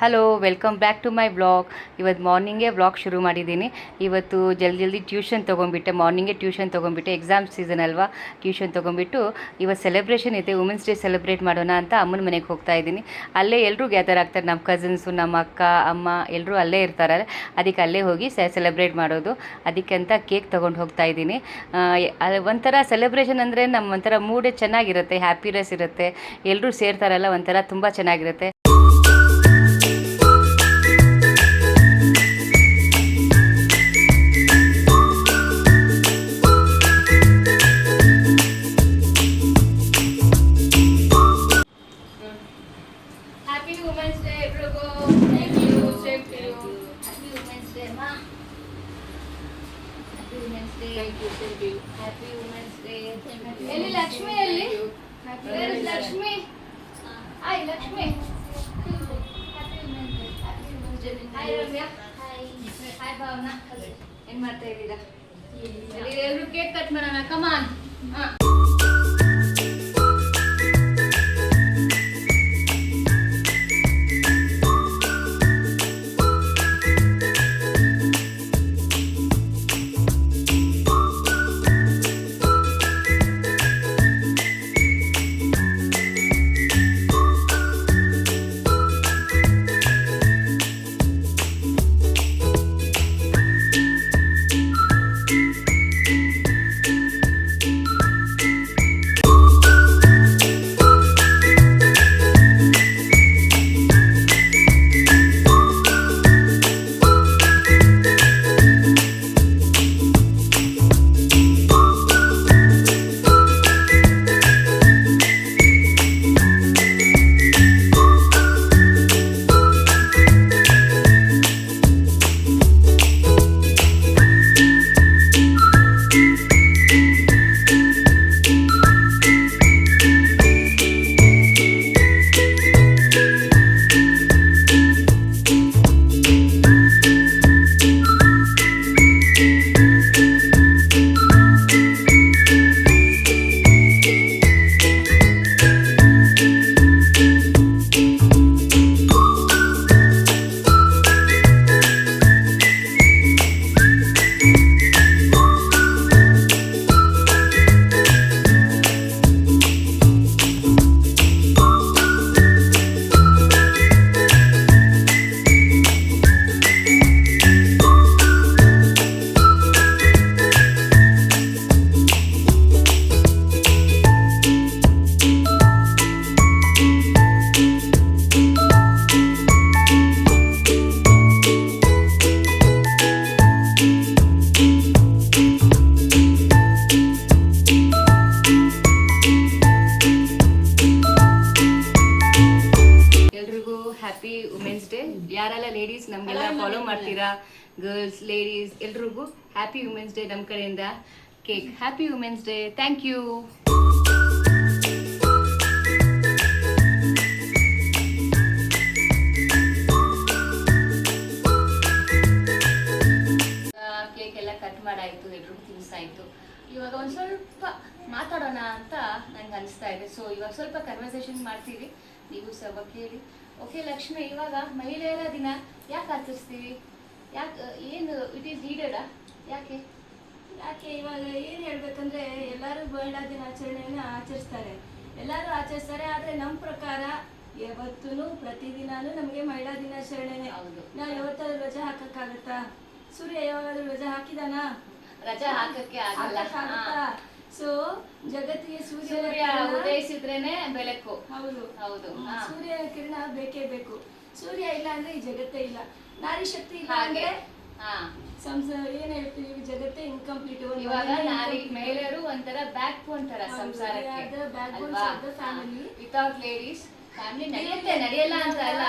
Hello, welcome back to my vlog. ಇವತ್ತು ಮಾರ್ನಿಂಗೇ vlog ಶುರು ಮಾಡಿದ್ದೀನಿ. ಇವತ್ತು ಜಲ್ದಿ ಟ್ಯೂಷನ್ ತೊಗೊಂಡ್ಬಿಟ್ಟೆ. ಮಾರ್ನಿಂಗೇ ಟ್ಯೂಷನ್ ತೊಗೊಂಡ್ಬಿಟ್ಟೆ. ಎಕ್ಸಾಮ್ ಸೀಸನ್ ಅಲ್ವಾ, ಟ್ಯೂಷನ್ ತೊಗೊಂಡ್ಬಿಟ್ಟು ಇವತ್ತು ಸೆಲೆಬ್ರೇಷನ್ ಇದೆ, ವುಮೆನ್ಸ್ ಡೇ ಸೆಲೆಬ್ರೇಟ್ ಮಾಡೋಣ ಅಂತ ಅಮ್ಮನ ಮನೆಗೆ ಹೋಗ್ತಾ ಇದ್ದೀನಿ. ಅಲ್ಲೇ ಎಲ್ಲರೂ ಗ್ಯಾದರ್ ಆಗ್ತಾರೆ, ನಮ್ಮ ಕಸಿನ್ಸು, ನಮ್ಮ ಅಕ್ಕ, ಅಮ್ಮ ಎಲ್ಲರೂ ಅಲ್ಲೇ ಇರ್ತಾರೆ. ಅದಕ್ಕೆ ಅಲ್ಲೇ ಹೋಗಿ ಸೆಲೆಬ್ರೇಟ್ ಮಾಡೋದು. ಅದಕ್ಕೆ ಅಂತ ಕೇಕ್ ತೊಗೊಂಡು ಹೋಗ್ತಾ ಇದ್ದೀನಿ. ಒಂಥರ ಸೆಲೆಬ್ರೇಷನ್ ಅಂದರೆ ನಮ್ಮ ಒಂಥರ ಮೂಡೇ ಚೆನ್ನಾಗಿರುತ್ತೆ, ಹ್ಯಾಪಿನೆಸ್ ಇರುತ್ತೆ. ಎಲ್ಲರೂ ಸೇರ್ತಾರಲ್ಲ, ಒಂಥರ ತುಂಬ ಚೆನ್ನಾಗಿರುತ್ತೆ. Happy Women's Day, everyone. Thank you. Same to you. Happy Women's Day, ma. Happy Women's Day. Thank you. Thank you. Happy Women's Day. Thank Elli Lakshmi, Elli. Where is Lakshmi? Hi, Lakshmi. Happy Women's Day. Happy Women's Day. Hi, Ramya. Hi. Hi, Bhavna. ಏನು ಮಾಡ್ತಾ ಇದ್ದೀರಾ? ಎಲ್ಲರೂ cake cut ಮಾಡೋಣ. Come on. Happy women's day. ಯಾರೆಲ್ಲ ladies ನಮಗೆಲ್ಲ follow ಮಾಡ್ತೀರಾ, girls, ladies ಎಲ್ರಿಗೂ happy women's day ನಮ್ಮ ಕಡೆಯಿಂದ. Cake. Happy women's day. Thank you. Cake ಎಲ್ಲ ಕಟ್ ಮಾಡಾಯಿತು, ಎಲ್ರಿಗೂ ತಿನ್ಸಾಯಿತು. ಇವಾಗ ಒಂದು ಸ್ವಲ್ಪ ಮಾತಾಡೋಣ ಅಂತ ನಂಗೆ ಅನಿಸ್ತಾ ಇದೆ. ಸೊ ಇವಾಗ ಸ್ವಲ್ಪ ಕನ್ವರ್ಸೇಷನ್ ಮಾಡ್ತೀವಿ, ನೀವು ಸ್ವಲ್ಪ ಕೇಳಿ. ಓಕೆ ಲಕ್ಷ್ಮಿ, ಇವಾಗ ಮಹಿಳೆಯರ ದಿನ ಯಾಕೆ ಆಚರಿಸ್ತೀವಿ? ಯಾಕೆ, ಏನು ಇಟ್ ಈಸ್ ನೀಡೆಡಾ? ಯಾಕೆ ಇವಾಗ ಏನು ಹೇಳ್ಬೇಕಂದ್ರೆ ಎಲ್ಲರೂ ಮಹಿಳಾ ದಿನಾಚರಣೆಯನ್ನು ಆಚರಿಸ್ತಾರೆ, ಎಲ್ಲರೂ ಆಚರಿಸ್ತಾರೆ. ಆದರೆ ನಮ್ಮ ಪ್ರಕಾರ ಯಾವತ್ತೂ ಪ್ರತಿದಿನಾನು ನಮಗೆ ಮಹಿಳಾ ದಿನಾಚರಣೆನೇ. ಹೌದು. ನಾವು ಯಾವತ್ತಾದ್ರೂ ರಜೆ ಹಾಕಕ್ಕಾಗತ್ತಾ? ಸೂರ್ಯ ಯಾವಾಗಾದ್ರೂ ರಜೆ ಹಾಕಿದಾನಾ? ರಜಾ ಹಾಕಕ್ಕೆ ಆಗಲ್ಲ. ಸೊ ಜಗತ್ತಿಗೆ ಸೂರ್ಯ ಉದಯಿಸಿದ್ರೇನೆ ಬೆಳಕು. ಹೌದು ಹೌದು. ಸೂರ್ಯನ ಕಿರಣ ಬೇಕೇ ಬೇಕು. ಸೂರ್ಯ ಇಲ್ಲ ಅಂದ್ರೆ ಈ ಜಗತ್ತೇ ಇಲ್ಲ. ನಾರಿ ಶಕ್ತಿ ಇಲ್ಲ ಅಂದ್ರೆ ಏನ್ ಹೇಳ್ತೀವಿ, ಜಗತ್ತೇ ಇನ್ಕಂಪ್ಲೀಟ್. ಇವಾಗ ನಾರಿ ಮಹಿಳೆಯರು ಒಂಥರ ಬ್ಯಾಕ್ ಬೋನ್ ತರ ಸಂಸಾರಕ್ಕೆ. ವಿತೌಟ್ ಲೇಡೀಸ್ ಫ್ಯಾಮಿಲಿ ನಡೆಯಲ್ಲ ಅಂತ ಅಲ್ಲ,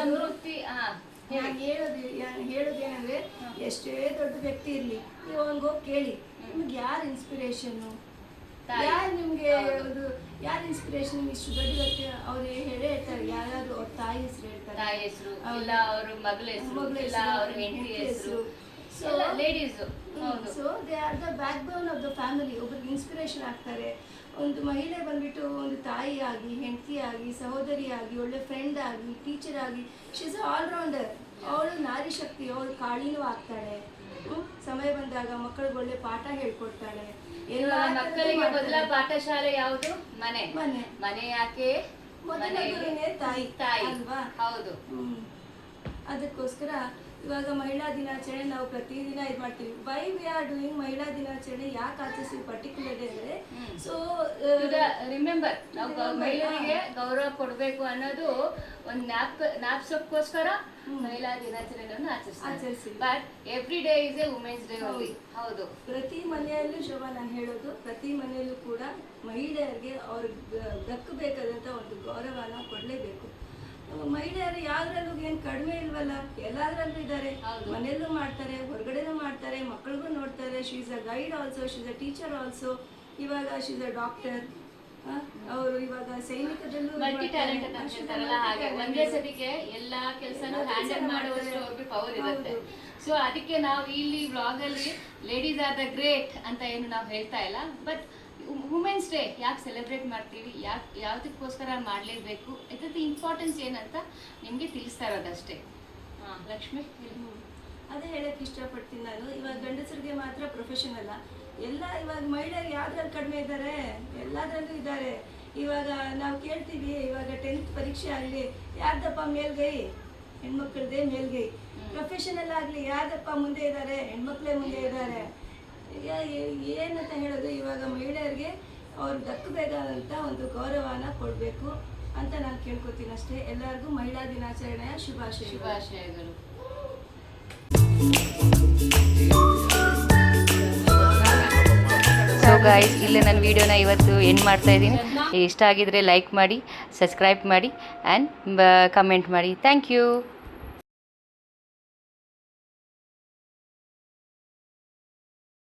ಸಮೃದ್ಧಿ. ಹೇಳೋದೇನಂದ್ರೆ ಎಷ್ಟೇ ದೊಡ್ಡ ವ್ಯಕ್ತಿ ಇರ್ಲಿ, ನೀವು ಅವ್ನಿಗೋಗಿ ಕೇಳಿ, ನಿಮ್ಗೆ ಯಾರು ಇನ್ಸ್ಪಿರೇಷನ್ನು, ಯಾರು ನಿಮ್ಗೆ ಯಾರು ಇನ್ಸ್ಪಿರೇಷನ್? ಇಷ್ಟು ದೊಡ್ಡ ವ್ಯಕ್ತಿ ಅವ್ರು ಹೇಳೇ ಹೇಳ್ತಾರೆ, ಯಾರಾದ್ರೂ ಅವ್ರ ತಾಯಿ ಹೆಸರು ಹೇಳ್ತಾರೆ, ತಾಯಿ ಹೆಸರು ಇಲ್ಲ, ಅವ್ರ ಮಗಳ ಹೆಸರು ಇಲ್ಲ, ಅವ್ರ ಹೆಂಡತಿ ಹೆಸರು. ಲೇಡೀಸು. ಹೌದು. So they are the back bone of the family. ಒಬ್ರಿಗೆ ಇನ್ಸ್ಪಿರೇಷನ್ ಆಗ್ತಾರೆ. ಒಂದು ಮಹಿಳೆ ಬಂದ್ಬಿಟ್ಟು ಒಂದು ತಾಯಿಯಾಗಿ, ಹೆಂಡತಿಯಾಗಿ, ಸಹೋದರಿಯಾಗಿ, ಒಳ್ಳೆ ಫ್ರೆಂಡ್ ಆಗಿ, ಟೀಚರ್ ಆಗಿ, ಶಿ ಇಸ್ ಆಲ್ರೌಂಡರ್. ಅವಳು ನಾರಿ ಶಕ್ತಿ, ಅವಳು ಕಾಳಿನೂ ಆಗ್ತಾಳೆ. ಸಮಯ ಬಂದಾಗ ಮಕ್ಕಳಿಗೆ ಒಳ್ಳೆ ಪಾಠ ಹೇಳ್ಕೊಡ್ತಾಳೆ. ಮಕ್ಕಳಿಗೆ ಮೊದಲ ಪಾಠಶಾಲೆ ಯಾವುದು? ಮನೆ. ಮನೆ. ಮನೆ ಯಾಕೆ? ಮೊದಲನೇ ತಾಯಿ ಅಲ್ವಾ? ಹೌದು. ಅದಕ್ಕೋಸ್ಕರ ಇವಾಗ ಮಹಿಳಾ ದಿನಾಚರಣೆ ನಾವು ಪ್ರತಿದಿನ ಇದು ಮಾಡ್ತೀವಿ. ವೈ ವಿ ಆರ್ ಡೂಯಿಂಗ್ ಮಹಿಳಾ ದಿನಾಚರಣೆ ಯಾಕೆ ಆಚರಿಸ್ತೀವಿ ಪರ್ಟಿಕ್ಯುಲರ್ ಡೇ ಅಂದರೆ, ಸೊ ರಿಮೆಂಬರ್ ನಾವು ಮಹಿಳೆಯರಿಗೆ ಗೌರವ ಕೊಡಬೇಕು ಅನ್ನೋದು ಒಂದು ಜ್ಞಾಪಿಸೋಕ್ಕೋಸ್ಕರ ಮಹಿಳಾ ದಿನಾಚರಣೆಯನ್ನು ಆಚರಿಸ್ತೀವಿ. But every day is a women's day only. ಹೌದು. ಪ್ರತಿ ಮನೆಯಲ್ಲೂ ಶೋಭಾ, ನಾನು ಹೇಳೋದು ಪ್ರತಿ ಮನೆಯಲ್ಲೂ ಕೂಡ ಮಹಿಳೆಯರಿಗೆ ಅವ್ರಿಗೆ ದಕ್ಕಬೇಕಾದಂಥ ಒಂದು ಗೌರವನ ಕೊಡಲೇಬೇಕು. ಮಹಿಳೆಯರು ಯಾವ್ದ್ರಲ್ಲೂ ಏನು ಕಡಿಮೆ ಇಲ್ವಲ್ಲ, ಎಲ್ಲಾದ್ರಲ್ಲೂ ಇದ್ದಾರೆ. ಮನೆಯಲ್ಲೂ ಮಾಡ್ತಾರೆ, ಹೊರಗಡೆನೂ ಮಾಡ್ತಾರೆ, ಮಕ್ಕಳಿಗೂ ನೋಡ್ತಾರೆ. She is a guide also, she is a teacher also. ಇವಾಗ ಶಿ ಇಸ್ ಅ ಡಾಕ್ಟರ್. ಅವರು ಇವಾಗ ಸೈನಿಕದಲ್ಲೂ ಮಲ್ಟಿ ಟ್ಯಾಲೆಂಟ್ ಅಂತ ಅಂತಾರಲ್ಲ, ಹಾಗೆ ಒಂದೇ ಸತಿಗೆ ಎಲ್ಲಾ ಕೆಲಸನೂ ಹ್ಯಾಂಡಲ್ ಮಾಡುವಷ್ಟು ಅವ್ರಿಗೆ ಪವರ್ ಇರುತ್ತೆ. ಸೊ ಅದಕ್ಕೆ ನಾವು ಇಲ್ಲಿ ವ್ಲಾಗ್ ಅಲ್ಲಿ ಲೇಡೀಸ್ ಆರ್ ದ ಗ್ರೇಟ್ ಅಂತ ಏನು ನಾವು ಹೇಳ್ತಾ ಇಲ್ಲ. ಬಟ್ ವುಮೆನ್ಸ್ ಡೇ ಯಾಕೆ ಸೆಲೆಬ್ರೇಟ್ ಮಾಡ್ತೀವಿ, ಯಾವುದಕ್ಕೋಸ್ಕರ ಮಾಡಲೇಬೇಕು, ಇದ್ರದ್ದು ಇಂಪಾರ್ಟೆನ್ಸ್ ಏನಂತ ನಿಮಗೆ ತಿಳಿಸ್ತಾ ಇರೋದಷ್ಟೇ. ಲಕ್ಷ್ಮಿ, ಅದೇ ಹೇಳಕ್ಕೆ ಇಷ್ಟಪಡ್ತೀನಿ ನಾನು. ಇವಾಗ ಗಂಡಸರಿಗೆ ಮಾತ್ರ ಪ್ರೊಫೆಷನ್ ಅಲ್ಲ, ಎಲ್ಲ ಇವಾಗ ಮಹಿಳೆಯರು ಯಾವ್ದ್ರಲ್ಲಿ ಕಡಿಮೆ ಇದ್ದಾರೆ, ಎಲ್ಲದರಲ್ಲೂ ಇದ್ದಾರೆ. ಇವಾಗ ನಾವು ಕೇಳ್ತೀವಿ, ಇವಾಗ 10th ಪರೀಕ್ಷೆ ಆಗಲಿ ಯಾರ್ದಪ್ಪ ಮೇಲ್ಗೈ, ಹೆಣ್ಮಕ್ಳದೇ ಮೇಲ್ಗೈ. ಪ್ರೊಫೆಷನಲ್ ಆಗಲಿ ಯಾರ್ದಪ್ಪ ಮುಂದೆ ಇದ್ದಾರೆ, ಹೆಣ್ಮಕ್ಳೇ ಮುಂದೆ ಇದ್ದಾರೆ. ಏನಂತ ಹೇಳೋದು, ಇವಾಗ ಮಹಿಳೆಯರಿಗೆ ಅವ್ರು ದಕ್ಕಬೇಕಾದಂಥ ಒಂದು ಗೌರವನ ಕೊಡಬೇಕು ಅಂತ ನಾನು ಕೇಳ್ಕೊತೀನಿ ಅಷ್ಟೇ. ಎಲ್ಲರಿಗೂ ಮಹಿಳಾ ದಿನಾಚರಣೆಯ ಶುಭಾಶಯಗಳು. ಸೊ ಗೈಸ್, ಇಲ್ಲಿ ನನ್ನ ವಿಡಿಯೋನ ಇವತ್ತು ಎಂಡ್ ಮಾಡ್ತಾ ಇದ್ದೀನಿ. ಇಷ್ಟ ಆಗಿದ್ರೆ ಲೈಕ್ ಮಾಡಿ, ಸಬ್ಸ್ಕ್ರೈಬ್ ಮಾಡಿ ಆ್ಯಂಡ್ ಕಮೆಂಟ್ ಮಾಡಿ. Thank you.